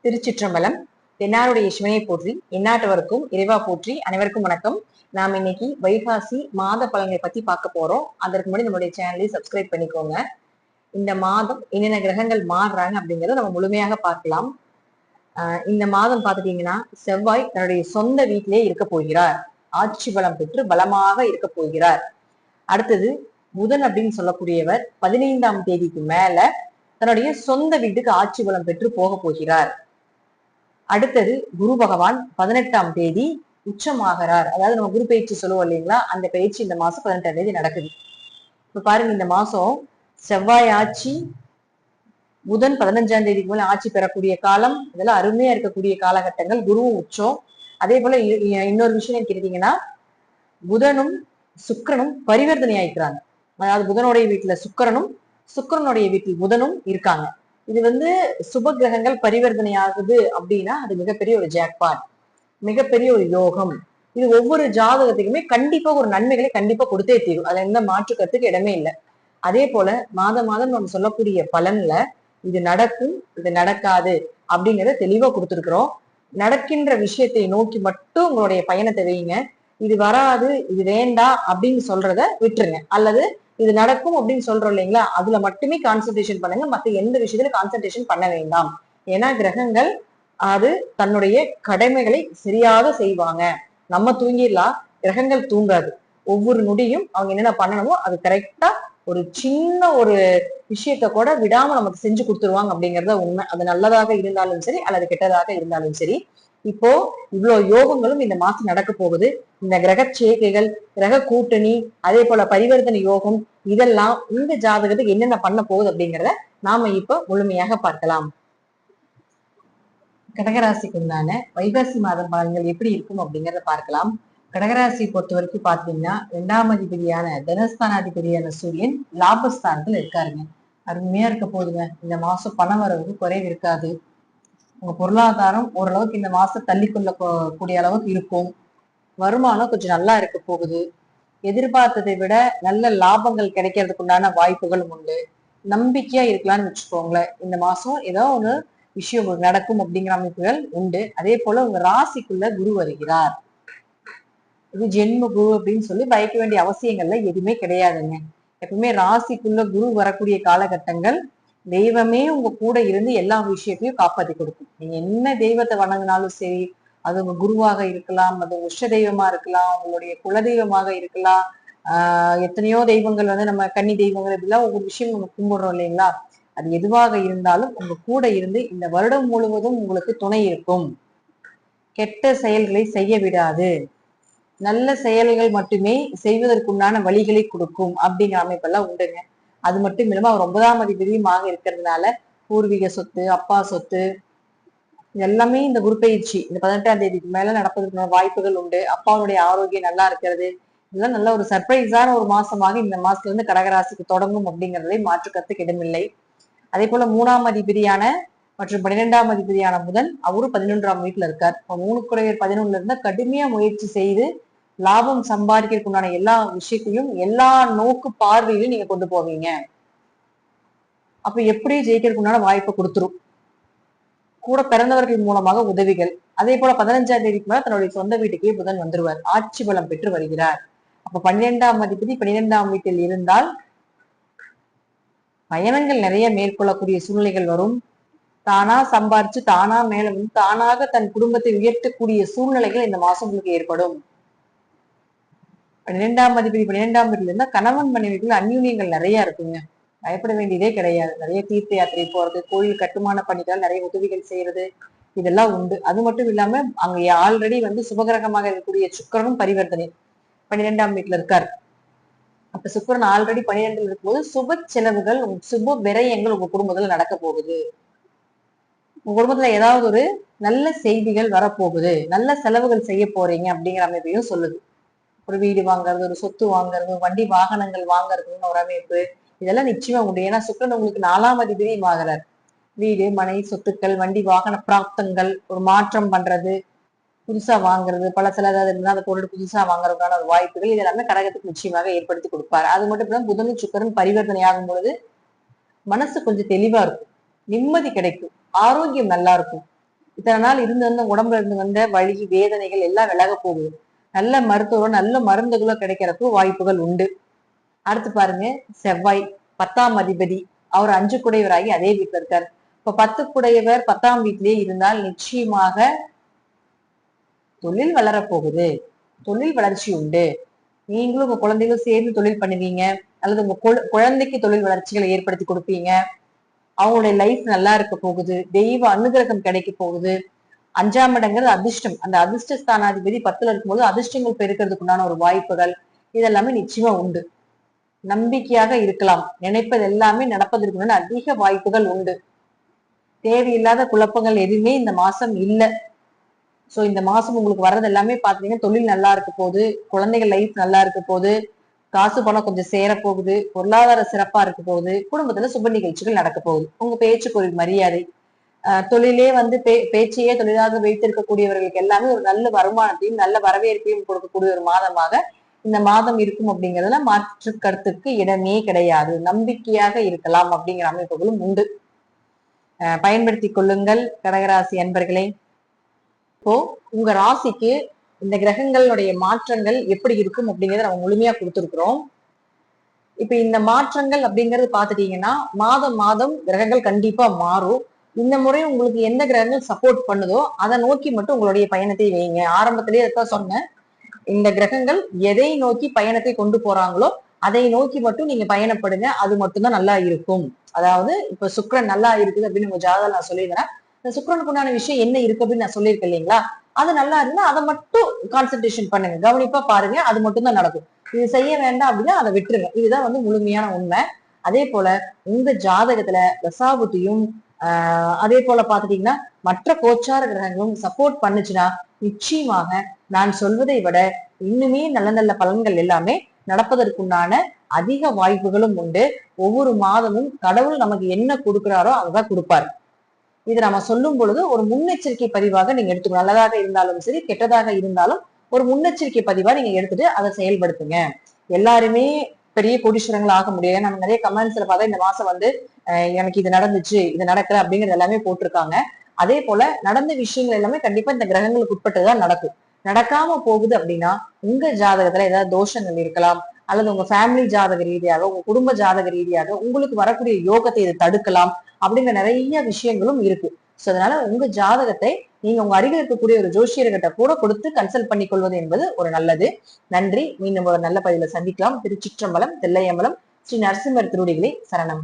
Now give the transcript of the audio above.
திருச்சிற்றம்பலம். தென்னாருடைய சிவனை போற்றி, எந்நாட்டவருக்கும் இறைவா போற்றி. அனைவருக்கும் வணக்கம். நாம இன்னைக்கு வைகாசி மாத பலன்களை பத்தி பார்க்க போறோம். அதற்கு முன்னாடி நம்மளுடைய சேனலை சப்ஸ்கிரைப் பண்ணிக்கோங்க. இந்த மாதம் என்னென்ன கிரகங்கள் மாறுறாங்க அப்படிங்கறத நம்ம முழுமையாக பார்க்கலாம். இந்த மாதம் பார்த்துட்டீங்கன்னா செவ்வாய் தன்னுடைய சொந்த வீட்டிலே இருக்க போகிறார். ஆட்சி பலம் பெற்று பலமாக இருக்க போகிறார். அடுத்தது புதன் அப்படின்னு சொல்லக்கூடியவர் 15ஆம் தேதிக்கு மேல தன்னுடைய சொந்த வீட்டுக்கு ஆட்சி பலம் பெற்று போக போகிறார். அடுத்தது குரு பகவான் 18ஆம் தேதி உச்சமாகிறார். அதாவது நம்ம குரு பயிற்சி சொல்லுவோம் இல்லைங்களா, அந்த பயிற்சி இந்த மாசம் 18ஆம் தேதி நடக்குது. இப்ப பாருங்க, இந்த மாசம் செவ்வாய் ஆட்சி, புதன் 15ஆம் தேதிக்கு மேல ஆட்சி பெறக்கூடிய காலம், இதெல்லாம் அருமையா இருக்கக்கூடிய காலகட்டங்கள். குருவும் உச்சம். அதே போல இன்னொரு விஷயம் கேட்டீங்கன்னா, புதனும் சுக்கிரனும் பரிவர்த்தனை ஆயிக்கிறாங்க. அதாவது புதனுடைய வீட்டுல சுக்கிரனும் சுக்கிரனுடைய வீட்டில் புதனும் இருக்காங்க. இது சுப கிரகங்கள் பரிவர்த்தனை ஆகுது அப்படின்னா அது மிகப்பெரிய ஒரு ஜாக்பாட், மிகப்பெரிய ஒரு யோகம். இது ஒவ்வொரு ஜாதகத்துக்குமே கண்டிப்பா ஒரு நன்மைகளை கண்டிப்பா கொடுத்தே தீரும். அதுல எந்த மாற்று கருத்துக்கு இடமே இல்லை. அதே போல மாதம் நம்ம சொல்லக்கூடிய பலன்ல இது நடக்கும், இது நடக்காது அப்படிங்கிறத தெளிவா கொடுத்துருக்குறோம். நடக்கின்ற விஷயத்தை நோக்கி மட்டும் உங்களுடைய பயணத்தை வைங்க. இது வராது, இது வேண்டாம் அப்படின்னு சொல்றத விட்டுருங்க. அல்லது இது நடக்கும் அப்படின்னு சொல்றோம் இல்லைங்களா, அதுல மட்டுமே கான்சென்ட்ரேஷன் பண்ணுங்க. மத்த எந்த விஷயத்துல கான்சென்ட்ரேஷன் பண்ண வேண்டாம். ஏன்னா கிரகங்கள் அது தன்னுடைய கடமைகளை சரியாக செய்வாங்க. நம்ம தூங்கிடலாம், கிரகங்கள் தூங்காது. ஒவ்வொரு நொடியும் அவங்க என்னென்ன பண்ணணுமோ அது கரெக்டா ஒரு சின்ன ஒரு விஷயத்த கூட விடாம நமக்கு செஞ்சு கொடுத்துருவாங்க அப்படிங்கறத உண்மை. அது நல்லதாக இருந்தாலும் சரி அல்லது கெட்டதாக இருந்தாலும் சரி. இப்போ இவ்வளவு யோகங்களும் இந்த மாசம் நடக்க போகுது. இந்த கிரக சேர்க்கைகள், கிரக கூட்டணி, அதே போல பரிவர்த்தனை யோகம், இதெல்லாம் இந்த ஜாதகத்துக்கு என்னென்ன பண்ண போகுது அப்படிங்கிறத நாம இப்ப முழுமையாக பார்க்கலாம். கடகராசிக்கு உண்டான வைகாசி மாதம் பலன்கள் எப்படி இருக்கும் அப்படிங்கிறத பார்க்கலாம். கடகராசி பொறுத்த வரைக்கும் பாத்தீங்கன்னா 2ஆம் அதிபதியான தனஸ்தானாதிபதியான சூரியன் லாபஸ்தானத்துல இருக்காருங்க. அருமையா இருக்க போகுதுங்க. இந்த மாசம் பண வரவுக்கு குறைவு இருக்காது. உங்க பொருளாதாரம் ஓரளவுக்கு இந்த மாசம் தள்ளிக்கொள்ள கூடிய அளவுக்கு இருக்கும். வருமானம் கொஞ்சம் நல்லா இருக்க போகுது. எதிர்பார்த்ததை விட நல்ல லாபங்கள் கிடைக்கிறதுக்கு உண்டான வாய்ப்புகளும் உண்டு. நம்பிக்கையா இருக்கலாம்னு வச்சுக்கோங்களேன். இந்த மாசம் ஏதோ ஒண்ணு விஷயம் நடக்கும் அப்படிங்கிற அமைப்புகள் உண்டு. அதே போல உங்க ராசிக்குள்ள குரு வருகிறார். இது ஜென்ம குரு அப்படின்னு சொல்லி பயக்க வேண்டிய அவசியங்கள்ல எதுவுமே கிடையாதுங்க. எப்பவுமே ராசிக்குள்ள குரு வரக்கூடிய காலகட்டங்கள் தெய்வமே உங்க கூட இருந்து எல்லா விஷயத்தையும் காப்பாத்தி கொடுக்கும். நீங்க என்ன தெய்வத்தை வணங்கினாலும் சரி, அது உங்க குருவாக இருக்கலாம், அது உஷ்ட தெய்வமா இருக்கலாம், உங்களுடைய குல தெய்வமாக இருக்கலாம். எத்தனையோ தெய்வங்கள் நம்ம கன்னி தெய்வங்கள் இப்படிலாம் ஒவ்வொரு விஷயம் நம்ம கும்பிடுறோம் இல்லைங்களா. அது எதுவாக இருந்தாலும் உங்க கூட இருந்து இந்த வருடம் முழுவதும் உங்களுக்கு துணை இருக்கும். கெட்ட செயல்களை செய்ய விடாது, நல்ல செயல்கள் மட்டுமே செய்வதற்குண்டான வழிகளை கொடுக்கும் அப்படிங்கிற அமைப்பெல்லாம் உண்டுங்க. அது மட்டும் இல்லாம அவர் 9ஆம் அதிபதியுமாக இருக்கிறதுனால பூர்வீக சொத்து, அப்பா சொத்து, எல்லாமே இந்த குரு பயிற்சி இந்த 18ஆம் தேதிக்கு மேல நடப்பதற்கான வாய்ப்புகள் உண்டு. அப்பாவுடைய ஆரோக்கியம் நல்லா இருக்கிறது, இதெல்லாம் நல்ல ஒரு சர்ப்ரைஸான ஒரு மாசமாக இந்த மாசத்துல இருந்து கடகராசிக்கு தொடங்கும் அப்படிங்கிறதை மாற்று கருத்துக்கு இடமில்லை. அதே போல 3ஆம் அதிபதியான மற்றும் 12ஆம் அதிபதியான புதன் அவரும் 11ஆம் வீட்டுல இருக்கார். 3 11 இருந்தா கடுமையா முயற்சி செய்து லாபம் சம்பாதிக்கிறதுக்குண்டான எல்லா விஷயத்தையும் எல்லா நோக்கு பார்வையிலும் நீங்க கொண்டு போவீங்க. அப்ப எப்படி ஜெயிக்கிறதுக்குண்டான வாய்ப்பை கொடுத்துரும். கூட பிறந்தவர்கள் மூலமாக உதவிகள். அதே போல 15ஆம் தேதிக்கு மேல தன்னுடைய சொந்த வீட்டுக்கே புதன் வந்துருவார். ஆட்சி பலம் பெற்று வருகிறார். அப்ப 12ஆம் அதிபதி 12ஆம் வீட்டில் இருந்தால் பயணங்கள் நிறைய மேற்கொள்ளக்கூடிய சூழ்நிலைகள் வரும். தானா சம்பாரிச்சு தானா மேல வந்து தானாக தன் குடும்பத்தை உயர்த்தக்கூடிய சூழ்நிலைகள் இந்த மாசம் உங்களுக்கு ஏற்படும். 12ஆம் அதிபதி 12ஆம் வீட்டுல இருந்தா கணவன் மனைவிக்குள்ள அந்யூன்யங்கள் நிறைய இருக்குங்க. பயப்பட வேண்டியதே கிடையாது. நிறைய தீர்த்த யாத்திரை போறது, கோயில் கட்டுமான பணிகள், நிறைய உதவிகள் செய்யறது, இதெல்லாம் உண்டு. அது மட்டும் இல்லாம அங்க ஆல்ரெடி சுபகிரகமாக இருக்கக்கூடிய சுக்கிரனும் பரிவர்த்தனை 12ஆம் வீட்டுல இருக்காரு. அப்ப சுக்கிரன் ஆல்ரெடி 12ல் இருக்கும்போது சுப செலவுகள், சுப விரயங்கள் உங்க குடும்பத்துல நடக்க போகுது. உங்க குடும்பத்துல ஏதாவது ஒரு நல்ல செய்திகள் வரப்போகுது, நல்ல செலவுகள் செய்ய போறீங்க அப்படிங்கிற அமைப்பையும் சொல்லுது. ஒரு வீடு வாங்குறது, ஒரு சொத்து வாங்குறது, வண்டி வாகனங்கள் வாங்குறதுன்னு ஒரு அமைப்பு, இதெல்லாம் நிச்சயமா உண்டு. ஏன்னா சுக்கிரன் உங்களுக்கு 4ஆம் அதிபதியும் ஆகிறார். வீடு மனை சொத்துக்கள், வண்டி வாகன பிராப்தங்கள், ஒரு மாற்றம் பண்றது, புதுசா வாங்குறது, பல சில ஏதாவது இருந்தா அந்த பொருள் புதுசா வாங்குறதுக்கான ஒரு வாய்ப்புகள், இது எல்லாமே கடகத்துக்கு நிச்சயமாக ஏற்படுத்தி கொடுப்பாரு. அது மட்டும் இல்லாம புதனும் சுக்கிரன் பரிவர்த்தனை ஆகும் பொழுது மனசு கொஞ்சம் தெளிவா இருக்கும், நிம்மதி கிடைக்கும், ஆரோக்கியம் நல்லா இருக்கும். இத்தனை நாள் இருந்து வந்த உடம்புல இருந்து வந்த வலி வேதனைகள் எல்லாம் விலக போகுது. நல்ல மருத்துவம் நல்ல மருந்துகளோ கிடைக்கிறதுக்கு வாய்ப்புகள் உண்டு. அடுத்து பாருங்க, செவ்வாய் 10ஆம் அதிபதி, அவர் 5 குடையவராகி அதே வீட்டுல இருக்காரு. இப்ப 10 குடையவர் 10ஆம் வீட்டிலேயே இருந்தால் நிச்சயமாக தொழில் வளரப்போகுது, தொழில் வளர்ச்சி உண்டு. நீங்களும் உங்க குழந்தைகளும் சேர்ந்து தொழில் பண்ணுவீங்க, அல்லது உங்க குழந்தைக்கு தொழில் வளர்ச்சிகளை ஏற்படுத்தி கொடுப்பீங்க. அவங்களுடைய லைஃப் நல்லா இருக்க போகுது, தெய்வ அனுகிரகம் கிடைக்க போகுது. 5ஆம் இடங்கிறது அதிர்ஷ்டம். அந்த அதிர்ஷ்ட ஸ்தானாதிபதி 10ல இருக்கும்போது அதிர்ஷ்டங்கள் பெருக்கிறதுக்கு உண்டான ஒரு வாய்ப்புகள் இதெல்லாமே நிச்சயமா உண்டு. நம்பிக்கையாக இருக்கலாம், நினைப்பது எல்லாமே நடப்பதற்கு அதிக வாய்ப்புகள் உண்டு. தேவையில்லாத குழப்பங்கள் எதுவுமே இந்த மாசம் இல்லை. சோ இந்த மாசம் உங்களுக்கு வர்றது எல்லாமே பாத்தீங்கன்னா தொழில் நல்லா இருக்க போகுது, குழந்தைகள் லைஃப் நல்லா இருக்க போகுது, காசு பணம் கொஞ்சம் சேர போகுது, பொருளாதார சிறப்பா இருக்க போகுது, குடும்பத்துல சுப நிகழ்ச்சிகள் நடக்க போகுது, உங்க பேச்சுக்கு ஒரு மரியாதை, தொழிலே வந்து பேச்சையே தொழிலாக வைத்திருக்கக்கூடியவர்களுக்கு எல்லாமே ஒரு நல்ல வருமானத்தையும் நல்ல வரவேற்பையும் கொடுக்கக்கூடிய ஒரு மாதமாக இந்த மாதம் இருக்கும். அப்படிங்கிறதுல மாற்று கருத்துக்கு இடமே கிடையாது. நம்பிக்கையாக இருக்கலாம் அப்படிங்கிற அமைப்புகளும் உண்டு. பயன்படுத்தி கொள்ளுங்கள் கடகராசி அன்பர்களே. இப்போ உங்க ராசிக்கு இந்த கிரகங்களுடைய மாற்றங்கள் எப்படி இருக்கும் அப்படிங்கறத நம்ம முழுமையா கொடுத்துருக்குறோம். இப்ப இந்த மாற்றங்கள் அப்படிங்கறது பாத்துட்டீங்கன்னா மாதம் மாதம் கிரகங்கள் கண்டிப்பா மாறும். இந்த முறை உங்களுக்கு எந்த கிரகங்கள் சப்போர்ட் பண்ணுதோ அதை நோக்கி மட்டும் உங்களுடைய பயணத்தை வைங்க. ஆரம்பத்திலேயே அதான் சொன்னேன், இந்த கிரகங்கள் எதை நோக்கி பயணத்தை கொண்டு போறாங்களோ அதை நோக்கி மட்டும் நீங்க பயணப்படுங்க, அது மட்டும்தான் நல்லா இருக்கும். அதாவது இப்ப சுக்கிரன் நல்லா இருக்குது அப்படின்னு உங்க ஜாதகம் நான் சொல்லிடுறேன். இந்த சுக்கிரனுக்கு உண்டான விஷயம் என்ன இருக்கு அப்படின்னு நான் சொல்லியிருக்கேன் இல்லைங்களா, அது நல்லா இருந்தா அதை மட்டும் கான்சென்ட்ரேஷன் பண்ணுங்க, கவனிப்பா பாருங்க, அது மட்டும் தான் நடக்கும். இது செய்ய வேண்டாம் அப்படின்னா அதை விட்டுருங்க. இதுதான் வந்து முழுமையான உண்மை. அதே போல உங்க ஜாதகத்துல தசாபுத்தியும் அதே போல பாத்துட்டீங்கன்னா மற்ற கோச்சார கிரகங்களும் சப்போர்ட் பண்ணுச்சுன்னா நிச்சயமாக நான் சொல்வதை விட இன்னுமே நல்ல நல்ல பலன்கள் எல்லாமே நடப்பதற்குண்டான அதிக வாய்ப்புகளும் உண்டு. ஒவ்வொரு மாதமும் கடவுள் நமக்கு என்ன கொடுக்கிறாரோ அதுதான் கொடுப்பாரு. இது நம்ம சொல்லும் பொழுது ஒரு முன்னெச்சரிக்கை பதிவாக நீங்க எடுத்துக்கணும். நல்லதாக இருந்தாலும் சரி கெட்டதாக இருந்தாலும் ஒரு முன்னெச்சரிக்கை பதிவா நீங்க எடுத்துட்டு அதை செயல்படுத்துங்க. எல்லாருமே பெரிய கோடீஸ்வரங்கள் ஆக முடியாது. நம்ம நிறைய கமெண்ட்ஸ்ல பார்த்தா இந்த மாசம் வந்து எனக்கு இது நடந்துச்சு இது நடக்கல அப்படிங்கிறது எல்லாமே போட்டிருக்காங்க. அதே போல நடந்த விஷயங்கள் எல்லாமே கண்டிப்பா இந்த கிரகங்களுக்கு உட்பட்டுதான் நடக்கும். நடக்காம போகுது அப்படின்னா உங்க ஜாதகத்துல ஏதாவது தோஷங்கள் இருக்கலாம், அல்லது உங்க ஃபேமிலி ஜாதக ரீதியாக உங்க குடும்ப ஜாதக ரீதியாக உங்களுக்கு வரக்கூடிய யோகத்தை இதை தடுக்கலாம் அப்படிங்கிற நிறைய விஷயங்களும் இருக்கு. சோ அதனால உங்க ஜாதகத்தை நீங்க உங்க அருகில் இருக்கக்கூடிய ஒரு ஜோசியர்கிட்ட கூட கொடுத்து கன்சல்ட் பண்ணி கொள்வது என்பது ஒரு நல்லது. நன்றி. மீண்டும் ஒரு நல்ல பதிவுல சந்திக்கலாம். திருச்சிற்றம்பலம், தில்லையம்பலம், ஸ்ரீ நரசிம்மர் திருவடிகளே சரணம்.